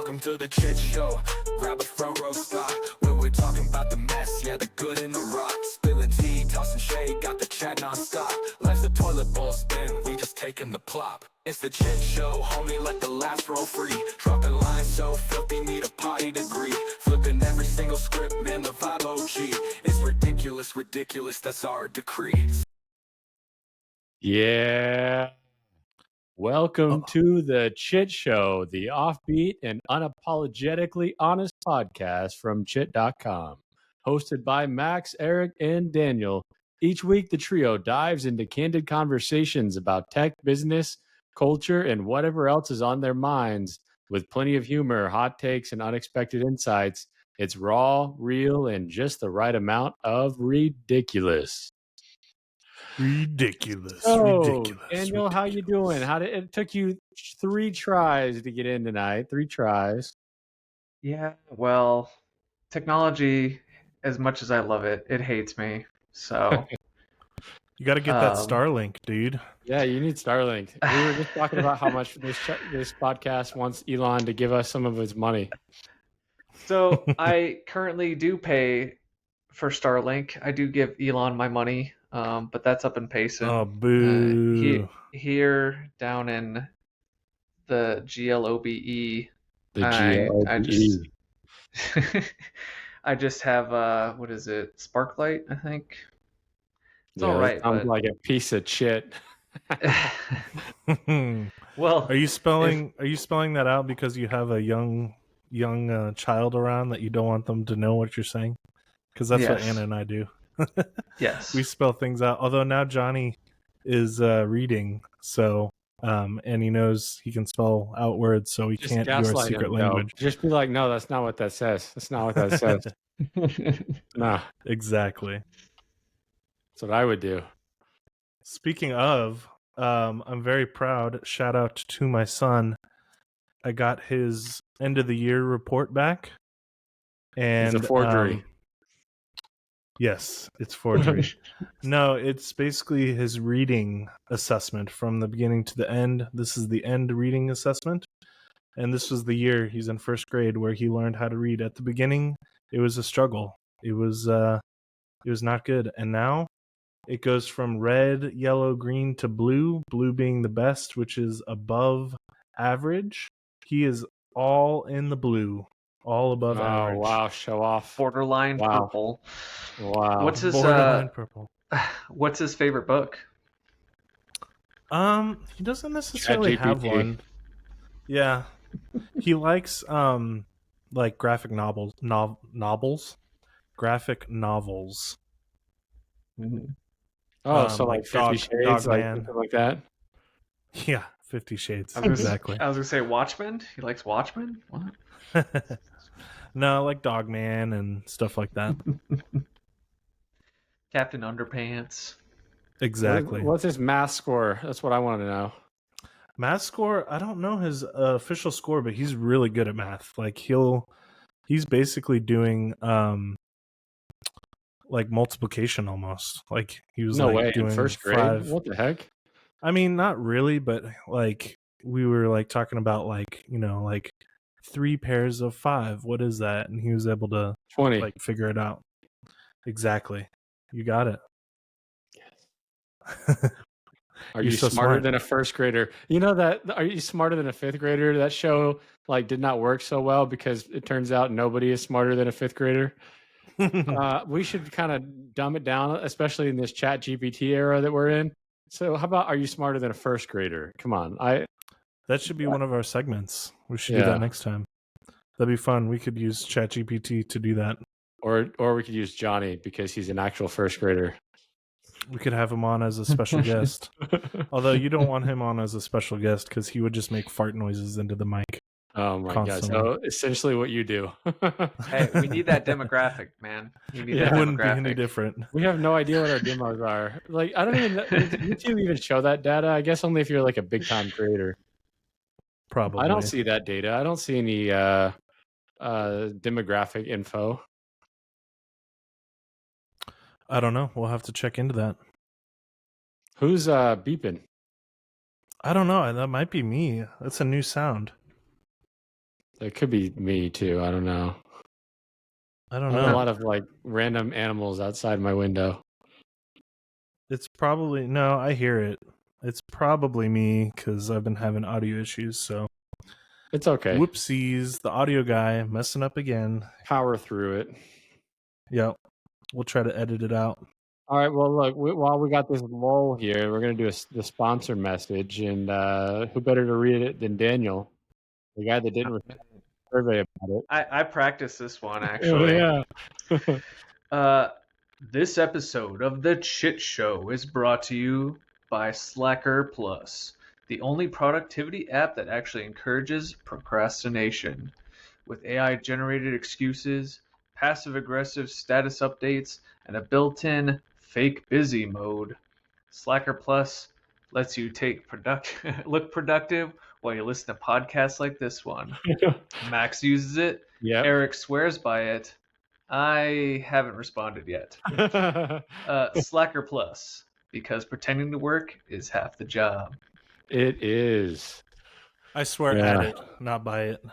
Welcome to the Chit Show. Grab a front row spot where we're talking about the mess, yeah, the good and the rot. Spilling tea, tossing shade, got the chat non-stop. Life's a toilet bowl spin, we just taking the plop. It's the Chit Show, homie, let the laughs roll free. Dropping lines so filthy, need a potty degree. Flipping every single script, man, the vibe OG. It's ridiculous, that's our decree. Yeah. Welcome to the Chit Show, the offbeat and unapologetically honest podcast from chit.com. Hosted by Max, Eric, and Daniel. Each week, the trio dives into candid conversations about tech, business, culture, and whatever else is on their minds. With plenty of humor, hot takes, and unexpected insights, it's raw, real, and just the right amount of ridiculous. Ridiculous. Daniel, how you doing? It took you 3 tries to get in tonight? 3 tries. Yeah, well, technology, as much as I love it, it hates me. So You got to get that Starlink, dude. Yeah, you need Starlink. We were just talking about how much this podcast wants Elon to give us some of his money. So I currently do pay for Starlink. I do give Elon my money, but that's up in Payson. Oh, boo. Here down in the GLOBE. The GLOBE. I just have what is it? Sparklight, I think. It's all right. Sounds like a piece of shit. Well, are you spelling that out because you have a young child around that you don't want them to know what you're saying? Because that's what Anna and I do. Yes, we spell things out. Although now Johnny is reading, so and he knows he can spell out words, so he can't do our secret language. Just be like, no, that's not what that says. That's not what that says. Nah, exactly. That's what I would do. Speaking of, I'm very proud. Shout out to my son. I got his end of the year report back, and it's a forgery. Yes, it's forgery. No, it's basically his reading assessment from the beginning to the end. This is the end reading assessment. And this was the year he's in first grade where he learned how to read. At the beginning, it was a struggle. It was not good. And now it goes from red, yellow, green to blue, blue being the best, which is above average. He is all in the blue. All above average. Oh, wow. Show off. Borderline purple. Wow. What's his borderline purple? What's his favorite book? He doesn't necessarily have one. Yeah. He likes like graphic novels. Graphic novels. Mm-hmm. Oh, so like 50 Shades, like something like that? Yeah, 50 Shades. Exactly. I was going to say Watchmen. He likes Watchmen? What? No, like Dogman and stuff like that. Captain Underpants. Exactly. What's his math score? That's what I want to know. Math score? I don't know his official score, but he's really good at math. Like he's basically doing like multiplication almost. Like he was doing in first grade. 5. What the heck? I mean, not really, but like we were like talking about like, like 3 pairs of 5. What is that? And he was able to 20. like figure it out. Exactly. You got it. Yes. Are you so smarter than a first grader? You know that? Are you smarter than a 5th grader? That show like did not work so well because it turns out nobody is smarter than a 5th grader. We should kind of dumb it down, especially in this Chat GPT era that we're in. So how about, are you smarter than a 1st grader? Come on. That should be one of our segments. We should do that next time. That'd be fun. We could use ChatGPT to do that. Or we could use Johnny because he's an actual 1st grader. We could have him on as a special guest. Although you don't want him on as a special guest because he would just make fart noises into the mic. Oh my God. So essentially what you do. Hey, we need that demographic, man. It wouldn't be any different. We have no idea what our demos are. Like, I don't even know. YouTube even show that data? I guess only if you're like a big time creator. Probably. I don't see that data. I don't see any demographic info. I don't know. We'll have to check into that. Who's beeping? I don't know. That might be me. That's a new sound. It could be me too. I don't know. I I don't have a know. lot of like random animals outside my window. It's probably no. I hear it. It's probably me because I've been having audio issues. So It's okay. whoopsies, the audio guy messing up again. Power through it. Yep, we'll try to edit it out. All right. Well, look. While we got this lull here, we're gonna do the sponsor message, and who better to read it than Daniel, the guy that didn't respond to the survey about it. I practiced this one Oh, actually. yeah. This episode of the Chit Show is brought to you by Slacker Plus, the only productivity app that actually encourages procrastination. With AI-generated excuses, passive-aggressive status updates, and a built-in fake busy mode, Slacker Plus lets you look productive while you listen to podcasts like this one. Max uses it. Yep. Eric swears by it. I haven't responded yet. Slacker Plus, because pretending to work is half the job. It is. I swear Yeah. at it, not by it.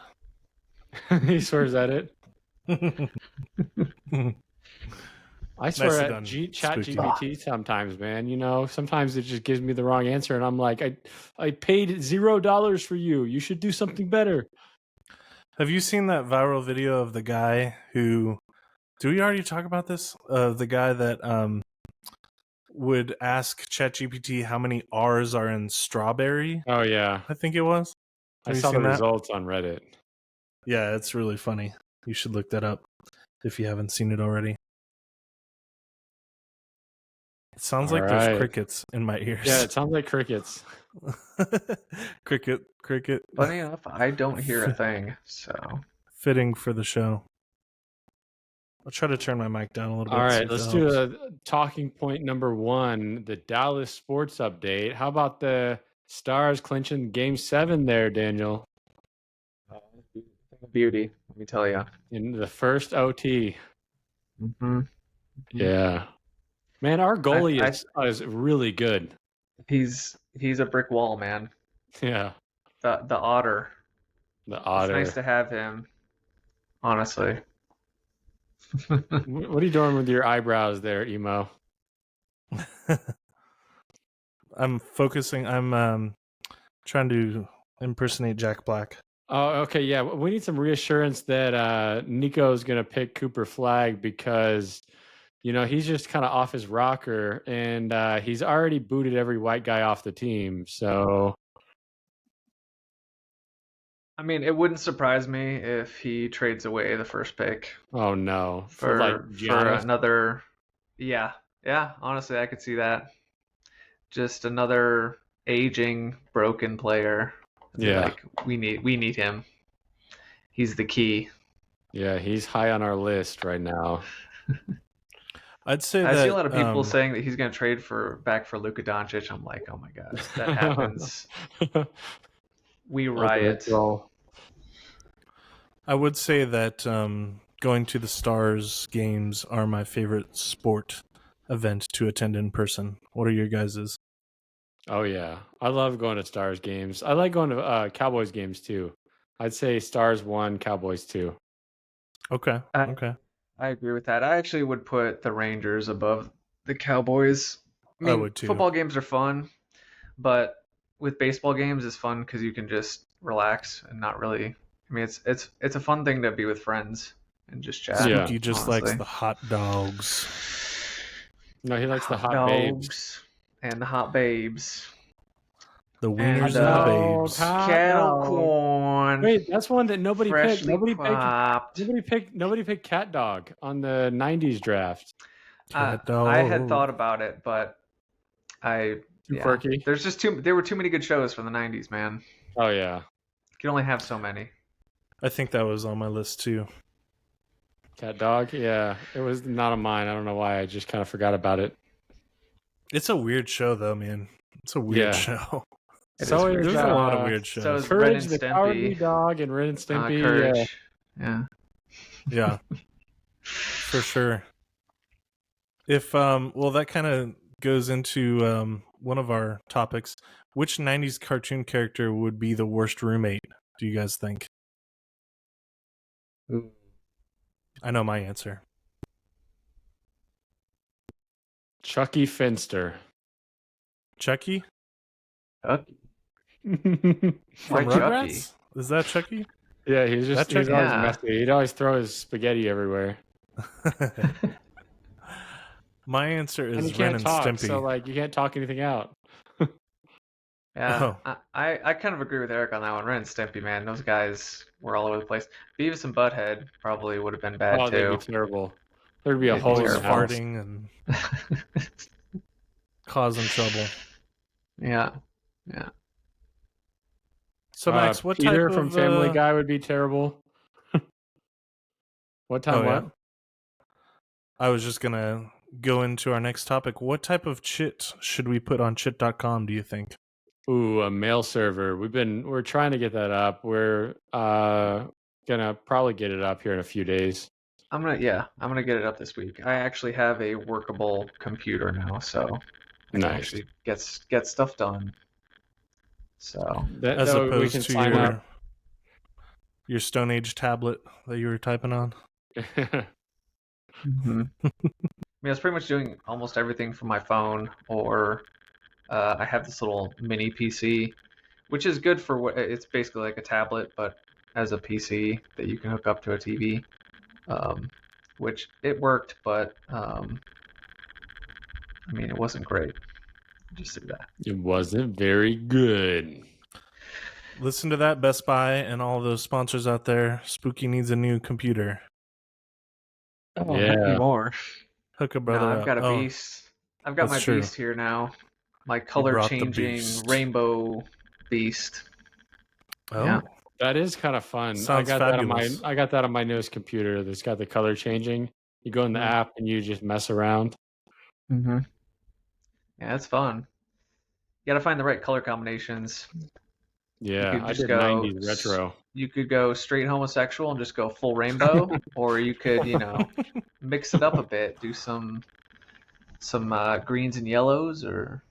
He swears at it. I swear Nicely at done, Chat Spooky. GPT sometimes, man. You know, sometimes it just gives me the wrong answer, and I'm like, I paid $0 for you. You should do something better. Have you seen that viral video of the guy who? Do we already talk about this? The guy that would ask ChatGPT how many R's are in strawberry. Oh yeah, I think it was. I Have you saw the seen that? results on Reddit. Yeah, it's really funny. You should look that up if you haven't seen it already. It sounds All like right. there's crickets in my ears. Yeah, it sounds like crickets. cricket. Funny enough, I don't hear a thing, so. Fitting for the show. I'll try to turn my mic down a little bit. All see right, if let's that do helps. a talking point number 1, the Dallas sports update. How about the Stars clinching Game 7 there, Daniel? Beauty, let me tell you. In the first OT. Mm-hmm. Yeah. Man, our goalie is really good. He's a brick wall, man. Yeah. The otter. The It's otter. nice to have him, honestly. What are you doing with your eyebrows there, Emo? I'm focusing. I'm trying to impersonate Jack Black. Oh, okay. Yeah. We need some reassurance that Nico's going to pick Cooper Flag because, you know, he's just kind of off his rocker and he's already booted every white guy off the team. So, I mean, it wouldn't surprise me if he trades away the first pick oh no. for Giannis? another. Yeah, honestly, I could see that. Just another aging, broken player. Yeah. Like we need him. He's the key. Yeah, he's high on our list right now. I'd say I that see a lot of people saying that he's going to trade back for Luka Doncic. I'm like, oh my god, if that happens, we riot. I would say that going to the Stars games are my favorite sport event to attend in person. What are your guys's? Oh yeah, I love going to Stars games. I like going to Cowboys games too. I'd say Stars 1, Cowboys 2. Okay. I agree with that. I actually would put the Rangers above the Cowboys. I mean, would too. Football games are fun, but with baseball games, it's fun because you can just relax and not really. I mean, it's a fun thing to be with friends and just chat. Yeah. Spooky just honestly. likes the hot dogs. No, he likes the hot babes. dogs and the hot babes. The wieners and the dog, babes. hot Kettle dog. corn. Wait, that's one that nobody picked. freshly cropped. Nobody picked Cat Dog on the '90s draft. Cat I had dog. thought about it, but Too quirky. There were too many good shows from the '90s, man. Oh yeah, You can only have so many. I think that was on my list too. Cat Dog. Yeah, it was not on mine. I don't know why. I just kind of forgot about it. It's a weird show though, man. It's a weird Yeah. show. It So is is weird. There's a lot of weird shows. So is Courage Ren and the Cowardly Stimpy. Dog and Ren and Stimpy. Courage. Yeah. Yeah, for sure. If that kind of goes into one of our topics. Which '90s cartoon character would be the worst roommate? Do you guys think? Ooh. I know my answer. Chucky Finster. Chucky Chucky. from Why Chucky? Rugrats? Is that Chucky? Yeah, he's That always Yeah. messy. He'd always throw his spaghetti everywhere. My answer And he is Ren can't and talk, Stimpy. so like you can't talk anything out. Yeah, Oh. I kind of agree with Eric on that one. Ren and Stimpy, man, those guys were all over the place. Beavis and Butthead probably would have been bad Oh, they'd be too. terrible. There'd be a They'd be hole in Always the house. farting and causing trouble. Yeah, yeah. So Max, what Peter type from of Family Guy would be terrible. What time? Oh, yeah? What? I was just gonna go into our next topic. What type of chit should we put on chit.com, do you think? Ooh, a mail server. We're trying to get that up. We're gonna probably get it up here in a few days. I'm gonna get it up this week. I actually have a workable computer now, so I can Nice. actually get stuff done. So As That way we opposed can to sign up. your Stone Age tablet that you were typing on? I mean, I was pretty much doing almost everything from my phone, or I have this little mini PC, which is good for what it's basically like a tablet, but as a PC that you can hook up to a TV. Which it worked, but I mean, it wasn't great. Just say that. It wasn't very good. Listen to that, Best Buy and all those sponsors out there. Spooky needs a new computer. Oh, Yeah. not anymore. Hook a No, brother I've up. got a Oh, beast. I've got that's my true. beast here now. My color brought the changing beast. rainbow beast. Oh, Yeah. That is kind of fun. Sounds I fabulous. got that on my newest computer that's got the color changing. You go in the app and you just mess around. Mm-hmm. Yeah, it's fun. You got to find the right color combinations. Yeah, could I just did go 90s retro. You could go straight homosexual and just go full rainbow, or you could, mix it up a bit, do some greens and yellows, or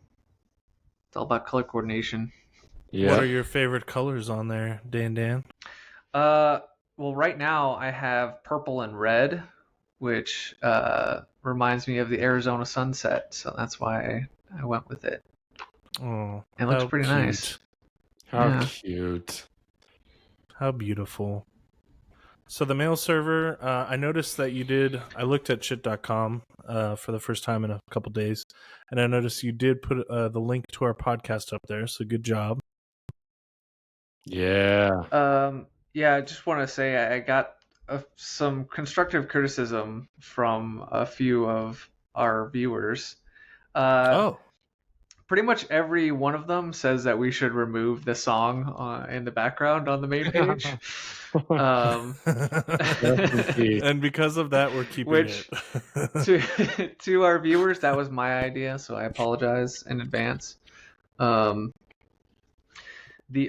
it's all about color coordination. Yeah. What are your favorite colors on there, Dan? Well, right now I have purple and red, which reminds me of the Arizona sunset, so that's why I went with it. Oh, It looks how pretty cute. nice. How Yeah. cute. How beautiful. So the mail server, I noticed that you did, I looked at chit.com for the first time in a couple days, and I noticed you did put the link to our podcast up there, so good job. Yeah. Yeah, I just want to say I got some constructive criticism from a few of our viewers. Oh. Pretty much every one of them says that we should remove the song in the background on the main page. And because of that, we're keeping Which, it. to our viewers, that was my idea, so I apologize in advance. The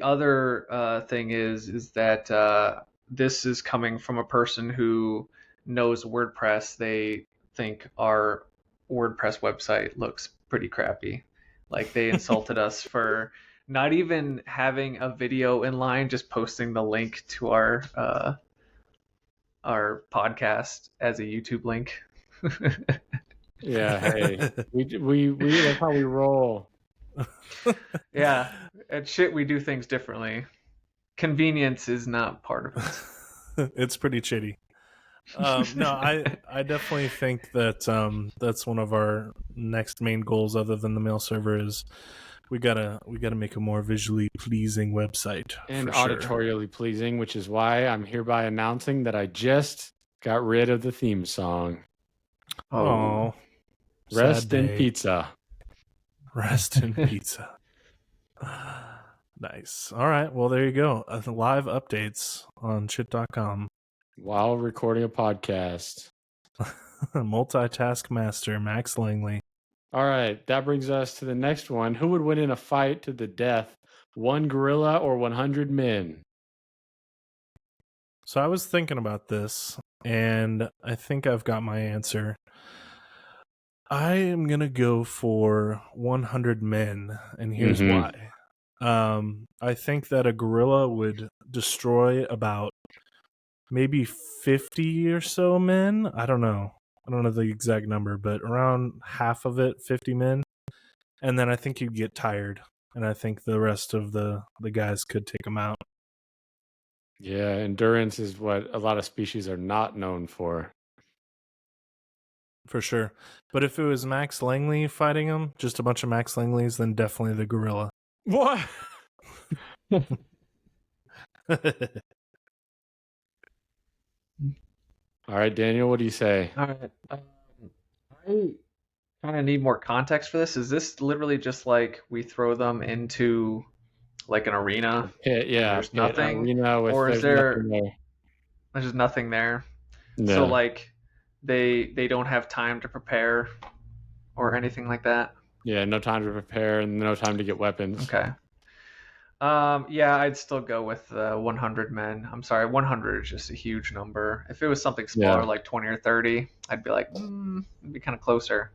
other thing is that this is coming from a person who knows WordPress. They think our WordPress website looks pretty crappy. Like they insulted us for not even having a video in line, just posting the link to our podcast as a YouTube link. Yeah, hey. we that's how we roll. Yeah, at Chit we do things differently. Convenience is not part of it. It's pretty chitty. No, I definitely think that that's one of our next main goals, other than the mail server, is we gotta make a more visually pleasing website And for sure. auditorially pleasing, which is why I'm hereby announcing that I just got rid of the theme song. Oh, Rest in pizza. Rest in pizza. Nice. All right. Well, there you go. Live updates on chit.com. While recording a podcast. Multitask master, Max Langley. All right. That brings us to the next one. Who would win in a fight to the death? 1 gorilla or 100 men? So I was thinking about this, and I think I've got my answer. I am going to go for 100 men, and here's why. I think that a gorilla would destroy about maybe 50 or so men. I don't know the exact number, but around half of it, 50 men. And then I think you'd get tired, and I think the rest of the guys could take them out. Yeah, endurance is what a lot of species are not known for. For sure. But if it was Max Langley fighting him, just a bunch of Max Langleys, then definitely the gorilla. What? All right, Daniel, what do you say? All right. I kind of need more context for this. Is this literally just like we throw them into like an arena Pit, and yeah, there's pit, nothing, arena with or is there's nothing there. there's just nothing there? So Yeah, like they don't have time to prepare or anything like that. yeah, no time to prepare and no time to get weapons. Okay. Yeah, I'd still go with 100 men. I'm sorry, 100 is just a huge number. If it was something smaller, Yeah. like 20 or 30, I'd be like, it'd be kind of closer.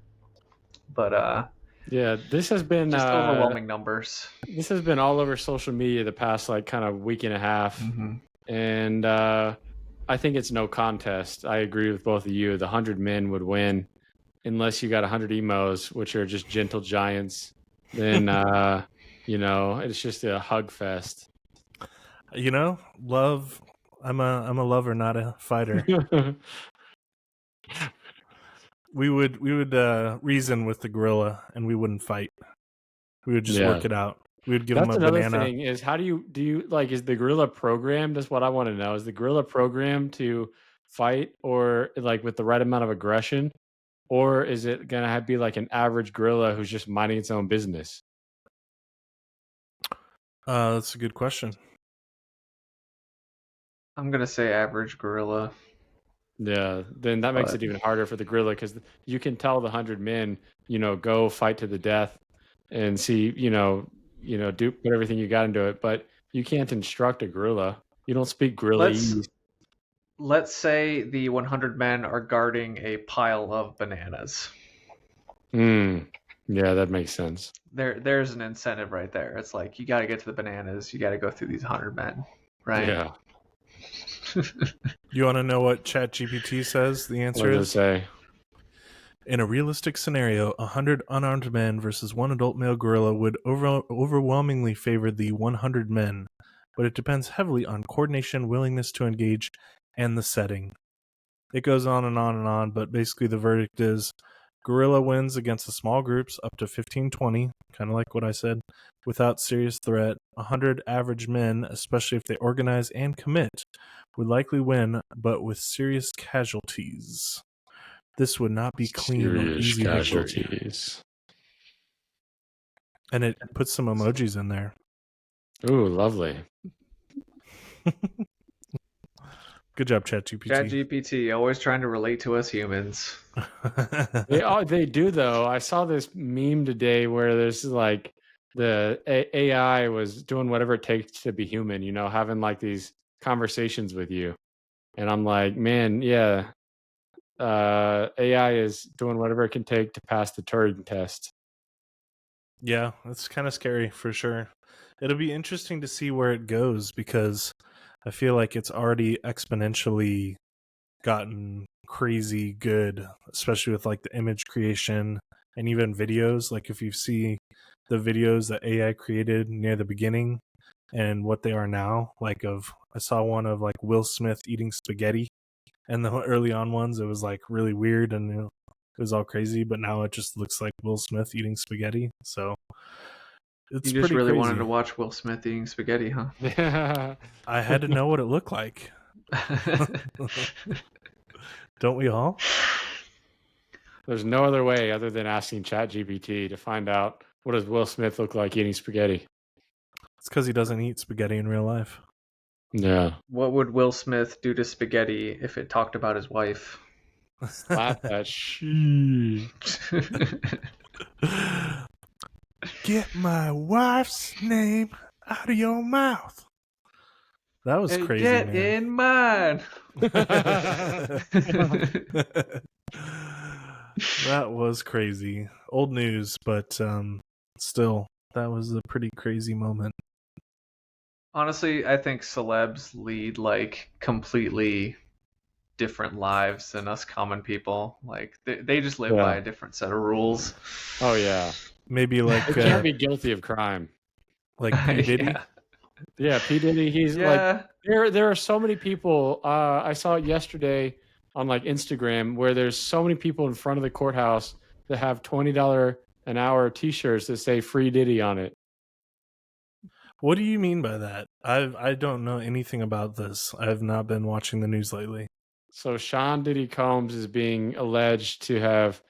But Yeah, this has been just overwhelming numbers. this has been all over social media the past like kind of week and a half, Mm-hmm. and I think it's no contest. I agree with both of you. The 100 men would win, unless you got 100 emos, which are just gentle giants. Then it's just a hug fest. Love. I'm a lover, not a fighter. we would reason with the gorilla, and we wouldn't fight. We would just work it out. We would give him That's a another banana. thing is how do you like, is the gorilla programmed? That's what I want to know. Is the gorilla programmed to fight, or like with the right amount of aggression, or is it gonna be like an average gorilla who's just minding its own business? That's a good question. I'm gonna say average gorilla. Yeah, then that makes But it even harder for the gorilla, because you can tell the 100 men, go fight to the death and see, do put everything you got into it, but you can't instruct a gorilla. You don't speak gorillese. let's say the 100 men are guarding a pile of bananas. Yeah, that makes sense. There's an incentive right there. It's like you got to get to the bananas. You got to go through these 100 men, right? Yeah. You want to know what ChatGPT says? The answer What does it say? In a realistic scenario, 100 unarmed men versus one adult male gorilla would overwhelmingly favor the 100 men, but it depends heavily on coordination, willingness to engage, and the setting. It goes on and on and on, but basically the verdict is gorilla wins against the small groups up to 15-20, kind of like what I said, without serious threat. 100 average men, especially if they organize and commit, would likely win, but with serious casualties. This would not be clean or easy victory. And it puts some emojis in there. Ooh, lovely. Good job, ChatGPT. ChatGPT, always trying to relate to us humans. They do, though. I saw this meme today where there's like the AI was doing whatever it takes to be human, having like these conversations with you. And I'm like, man, yeah, AI is doing whatever it can take to pass the Turing test. Yeah, that's kind of scary for sure. It'll be interesting to see where it goes, because I feel like it's already exponentially gotten crazy good, especially with like the image creation and even videos. Like if you see the videos that AI created near the beginning and what they are now, I saw one of like Will Smith eating spaghetti, and the early on ones, it was like really weird and it was all crazy, but now it just looks like Will Smith eating spaghetti. So it's You just pretty really crazy. wanted to watch Will Smith eating spaghetti, huh? I had to know what it looked like. Don't we all? There's no other way other than asking ChatGPT to find out what does Will Smith look like eating spaghetti. It's because he doesn't eat spaghetti in real life. Yeah. What would Will Smith do to spaghetti if it talked about his wife? Slap that shit. Get my wife's name out of your mouth. That was crazy, Get man. in mine. That was crazy. Old news, but still, that was a pretty crazy moment. Honestly, I think celebs lead like completely different lives than us common people. Like they just live by Yeah. a different set of rules. Oh yeah. Maybe They can't be guilty of crime. like P Diddy. Yeah. Yeah, P Diddy. He's like Yeah. there are so many people. I saw it yesterday on like Instagram where there's so many people in front of the courthouse that have $20 an hour T-shirts that say "Free Diddy" on it. What do you mean by that? I don't know anything about this. I have not been watching the news lately. So Sean Diddy Combs is being alleged to have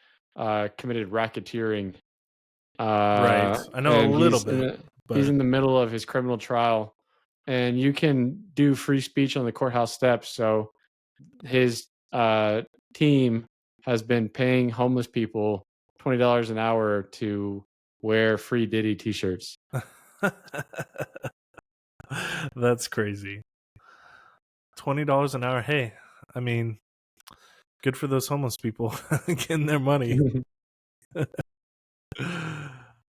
committed racketeering. Right. I know a And little bit, he's but in the middle of his criminal trial, and you can do free speech on the courthouse steps. So his team has been paying homeless people $20 an hour to wear free Diddy T-shirts. that's crazy. $20 an hour. Hey, I mean, good for those homeless people getting their money.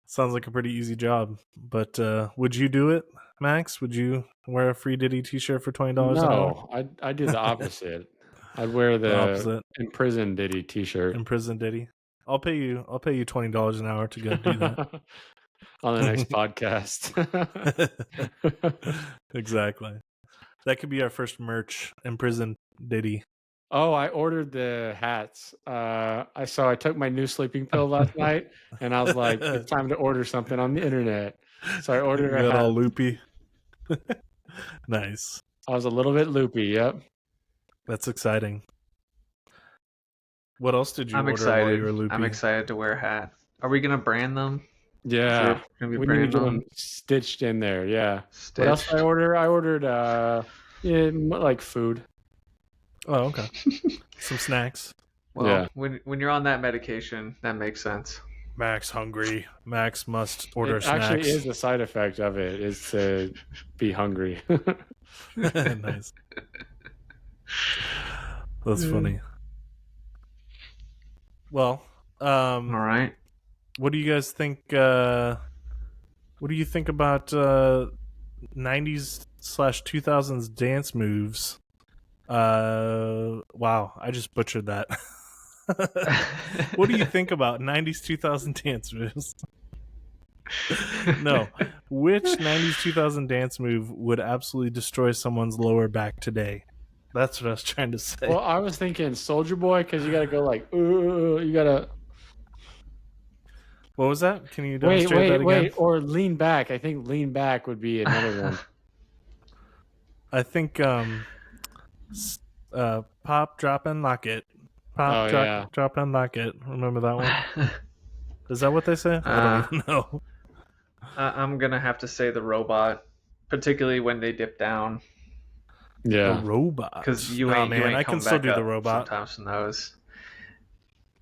Sounds like a pretty easy job. But would you do it, Max? Would you wear a free Diddy T-shirt for $20 an hour? No, I do the opposite. I'd wear The opposite. imprisoned Diddy T-shirt In prison Diddy. I'll pay you $20 an hour to go do that. on the next podcast. Exactly. That could be our first merch. Imprisoned Diddy. Oh, I ordered the hats. I took my new sleeping pill last night, and I was like, it's time to order something on the internet. So I ordered a Got hat. all loopy. Nice. I was a little bit loopy. Yep. That's exciting. What else did you I'm order while excited. you were loopy? I'm excited to wear a hat. Are we gonna brand them? Yeah. Gonna be We need to branding get them. them stitched in there. Yeah. What else did Stitched. I order? I ordered like food. Oh, okay. Some snacks. Well, Yeah. when you're on that medication, that makes sense. Max hungry. Max must order It snacks. actually is a side effect of it is to be hungry. Nice. That's funny. Well, All right. what do you guys think? What do you think about 90s/2000s dance moves? Wow, I just butchered that. What do you think about 90s 2000 dance moves? No, which 90s 2000 dance move would absolutely destroy someone's lower back today? That's what I was trying to say. Well, I was thinking Soldier Boy because you got to go like, you got to What was that? Can you wait, demonstrate that again? or lean back. I think lean back would be another one. I think pop, drop, and lock it. Pop, Oh, drop, yeah. drop, and lock it. Remember that one? Is that what they say? I don't even know. I'm gonna have to say the robot, particularly when they dip down, The Yeah, robot. because you Nah, ain't. man, You ain't I can come still back do the up robot. sometimes from those.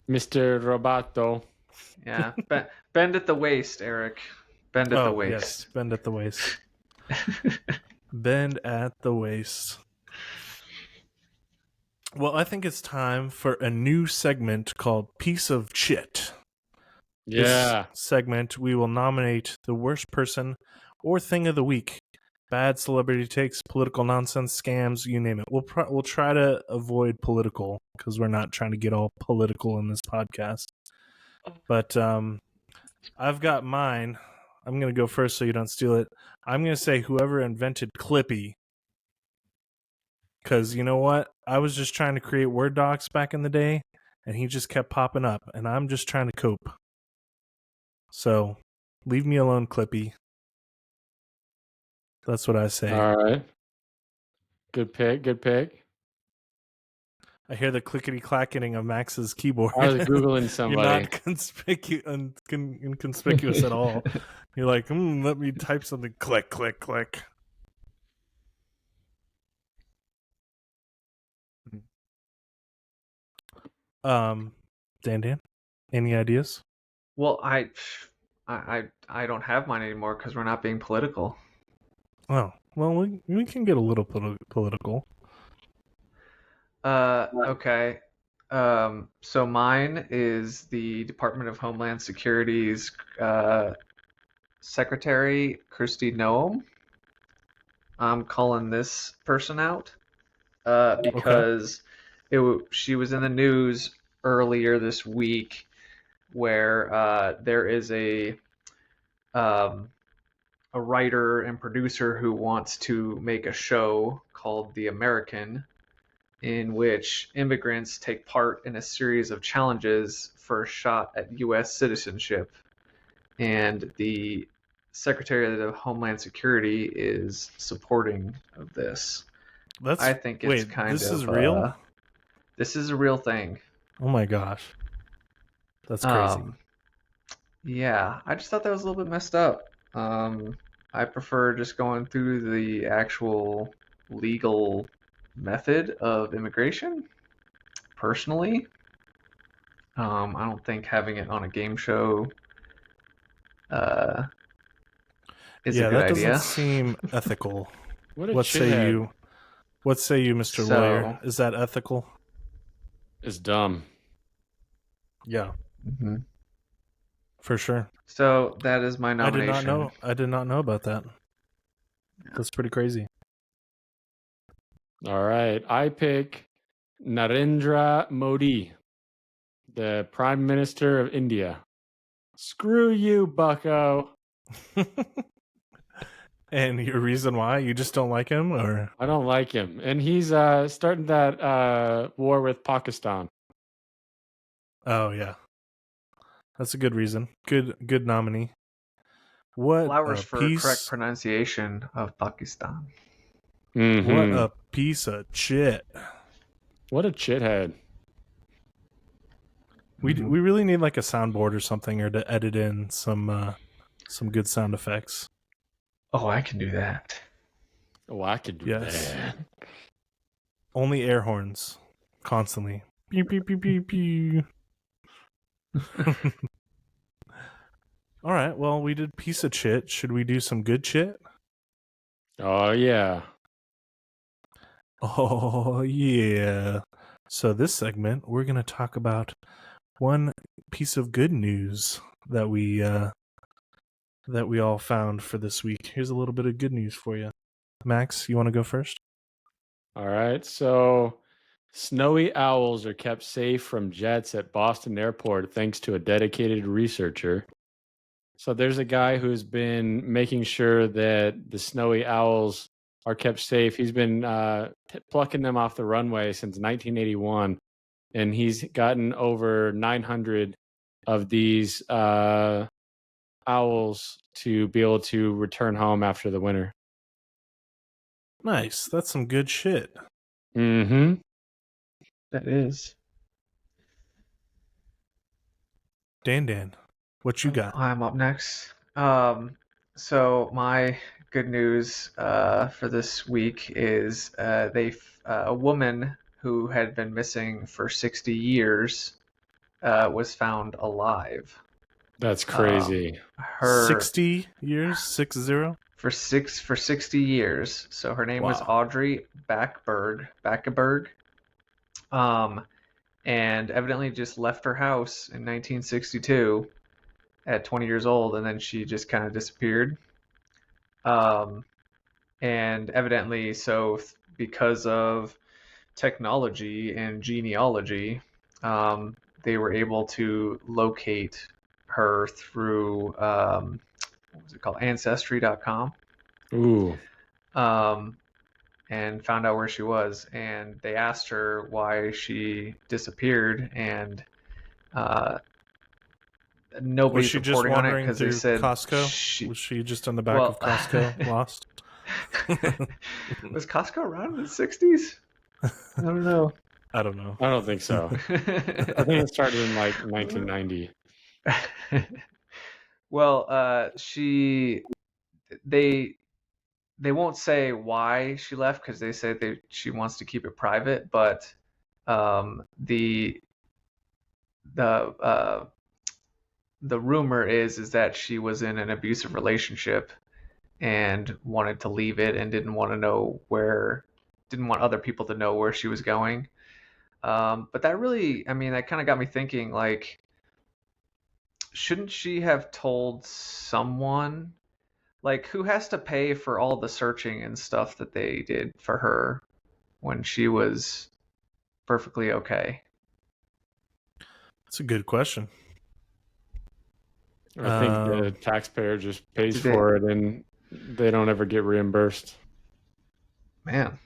Mr. Roboto. Yeah, bend at the waist, Eric. Bend at the Yes, waist. bend at the waist. Bend at the waist. Well, I think it's time for a new segment called Piece of Chit. Yeah, This segment, we will nominate the worst person or thing of the week. Bad celebrity takes, political nonsense, scams, you name it. We'll try to avoid political because we're not trying to get all political in this podcast. But I've got mine. I'm going to go first so you don't steal it. I'm going to say whoever invented Clippy. Because you know what? I was just trying to create Word docs back in the day, and he just kept popping up, and I'm just trying to cope. So, leave me alone, Clippy. That's what I say. all right. Good pick. Good pick. I hear the clickety clacketing of Max's keyboard. I was googling You're somebody. not inconspicuous at all. You're like, let me type something. Click, click, click. Dan, any ideas? Well, I don't have mine anymore because we're not being political. Oh, well, we can get a little political. Okay. So mine is the Department of Homeland Security's Secretary Kristi Noem. I'm calling this person out because she was in the news earlier this week where there is um, a writer and producer who wants to make a show called The American, in which immigrants take part in a series of challenges for a shot at U.S. citizenship. And the Secretary of Homeland Security is supporting of this. I think it's this is real? This is a real thing. Oh my gosh. That's crazy. Yeah, I just thought that was a little bit messed up. I prefer just going through the actual legal method of immigration, personally. I don't think having it on a game show is a good that idea. doesn't seem ethical. What say you, Mr. Lawyer? Is that ethical? It's dumb. Yeah. Mm-hmm. For sure. So that is my nomination. I did not know about that. That's pretty crazy. All right. I pick Narendra Modi, the Prime Minister of India. Screw you, bucko. And your reason why? You just don't like him, or? I don't like him. And he's starting that war with Pakistan. Oh, yeah. That's a good reason. Good nominee. What Flowers a for piece, correct pronunciation of Pakistan. Mm-hmm. What a piece of shit. What a chithead. We really need like a soundboard or something, or to edit in some good sound effects. Oh, I can do that. Oh, I could do that. Only air horns, constantly. Pew pew pew pew pew. All right. Well, we did piece of chit. Should we do some good chit? Oh, yeah. Oh, yeah. So this segment, we're going to talk about one piece of good news that we all found for this week. Here's a little bit of good news for you. Max, you want to go first? All right. So, snowy owls are kept safe from jets at Boston Airport thanks to a dedicated researcher. So, there's a guy who's been making sure that the snowy owls are kept safe. He's been plucking them off the runway since 1981, and he's gotten over 900 of these owls to be able to return home after the winter. Nice. That's some good shit. Mm-hmm. That is. Dan, what you got? I'm up next. So my good news for this week is a woman who had been missing for 60 years was found alive. That's crazy. 60 years? 60? For 60 years. So her name was Audrey Backeberg. And evidently just left her house in 1962 at 20 years old, and then she just kind of disappeared. And evidently, because of technology and genealogy, they were able to locate her through what was it called, Ancestry.com. Ooh. And found out where she was, and they asked her why she disappeared, and nobody's reporting on it because they said Costco. Was she just on the back of Costco, lost? Was Costco around in the 60s? I don't know. I don't know. I don't think so. I think it started in like 1990. Well, they won't say why she left because they said she wants to keep it private, but the rumor is that she was in an abusive relationship and wanted to leave it and didn't want other people to know where she was going. But that really, that kind of got me thinking, like, shouldn't she have told someone? Like, who has to pay for all the searching and stuff that they did for her when she was perfectly okay? That's a good question. I think the taxpayer just pays Did they- for it and they don't ever get reimbursed. Man.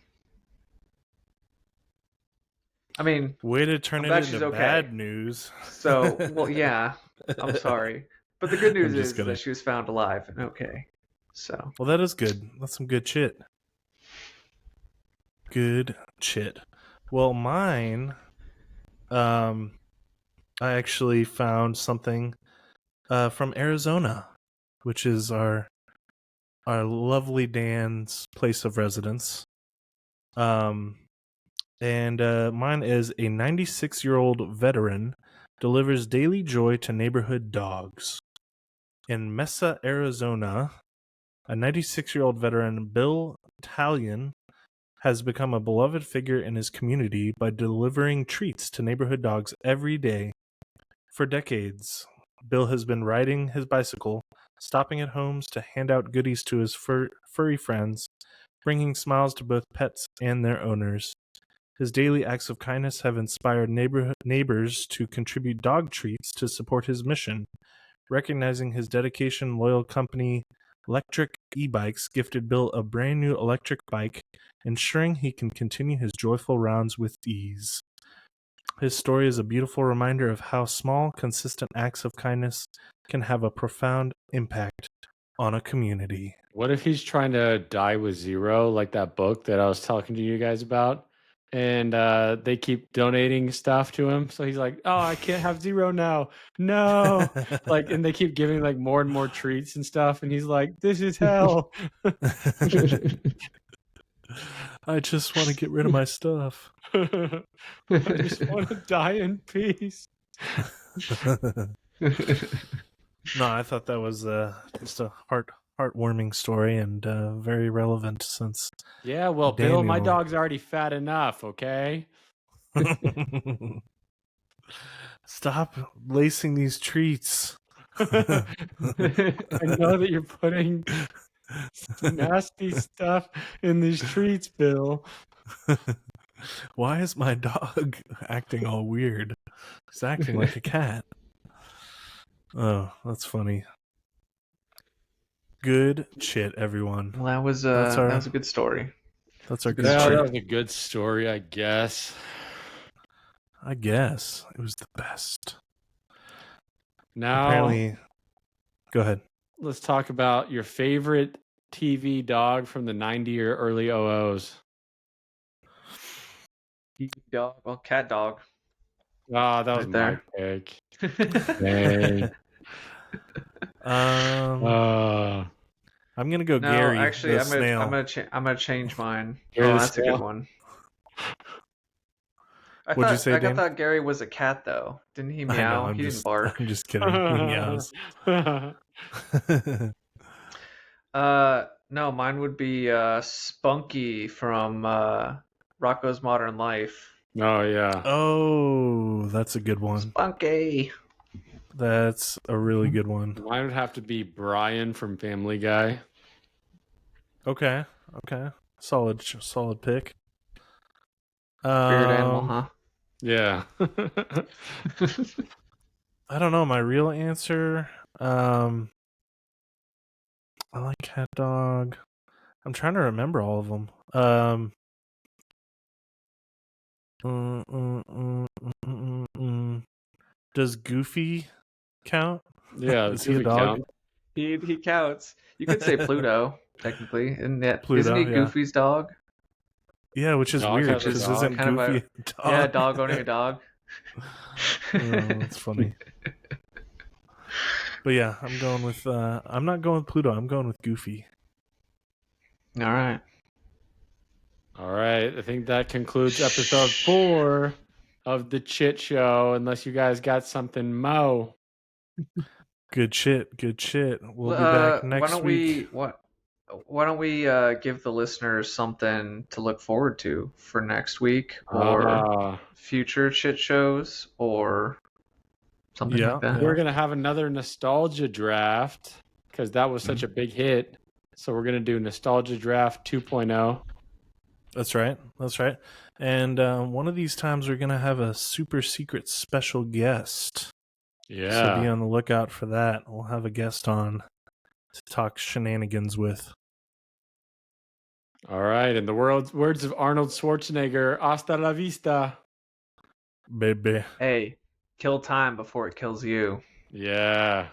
I mean, Way to turn I'm it glad she's into okay. bad news. So, well, yeah, I'm sorry. But the good news I'm just is kidding. that she was found alive and okay. So, Well, that is good. That's some good shit. Good shit. Well, mine, I actually found something from Arizona, which is our lovely Dan's place of residence. And mine is a 96-year-old veteran delivers daily joy to neighborhood dogs. In Mesa, Arizona, a 96-year-old veteran, Bill Talion, has become a beloved figure in his community by delivering treats to neighborhood dogs every day. For decades, Bill has been riding his bicycle, stopping at homes to hand out goodies to his furry friends, bringing smiles to both pets and their owners. His daily acts of kindness have inspired neighbors to contribute dog treats to support his mission. Recognizing his dedication, loyal company Electric E-Bikes gifted Bill a brand new electric bike, ensuring he can continue his joyful rounds with ease. His story is a beautiful reminder of how small, consistent acts of kindness can have a profound impact on a community. What if he's trying to die with zero, like that book that I was talking to you guys about? And they keep donating stuff to him. So he's like, oh, I can't have zero now. No. Like, and they keep giving like more and more treats and stuff. And he's like, this is hell. I just want to get rid of my stuff. I just want to die in peace. No, I thought that was just a heartwarming story and very relevant since Yeah, well, Bill, my Daniel- dog's already fat enough, okay? Stop lacing these treats. I know that you're putting nasty stuff in these treats, Bill. Why is my dog acting all weird? He's acting like a cat. Oh, that's funny. Good shit, everyone. well, that was That's our- that was a good story. That's our Good good Yeah, shit. that was a good story, I guess. I guess it was the best. Now, Apparently, go ahead. let's talk about your favorite TV dog from the 90 or early 00s. Dog, well, cat dog. Ah, that was Right my pick. Dang. Uh, I'm gonna go No, Gary. actually, the I'm snail. gonna change mine. Gary Oh, the that's a snail. good one. What'd you say, I Dan? thought Gary was a cat though. Didn't he I know. meow? I'm He just, didn't bark. I'm just kidding. He meows. No, mine would be Spunky from Rocco's Modern Life. Oh, yeah. Oh, that's a good one. Spunky. That's a really good one. Mine would have to be Brian from Family Guy. Okay. Solid pick. Spirit animal, huh? Yeah. I don't know. My real answer. I like cat dog. I'm trying to remember all of them. Does Goofy count? Yeah, Is he a Goofy dog? count. He counts. You could say Pluto, technically. Isn't Pluto, he yeah. Goofy's dog? Yeah, which is Dog weird has a because dog. isn't Kind of Goofy a dog? Yeah, dog owning a dog. Oh, that's funny. But yeah, I'm going with. I'm not going with Pluto. I'm going with Goofy. All right. All right. I think that concludes episode 4 of the Chit Show. Unless you guys got something mo. Good shit. We'll be back next week. Why don't we give the listeners something to look forward to for next week or future Chit shows or something Yeah, like that? We're going to have another nostalgia draft because that was such a big hit. So we're gonna do Nostalgia Draft 2.0. That's right. That's right. And one of these times we're gonna have a super secret special guest. Yeah. So be on the lookout for that. We'll have a guest on to talk shenanigans with. All right. In the words of Arnold Schwarzenegger, hasta la vista. Baby. Hey, kill time before it kills you. Yeah.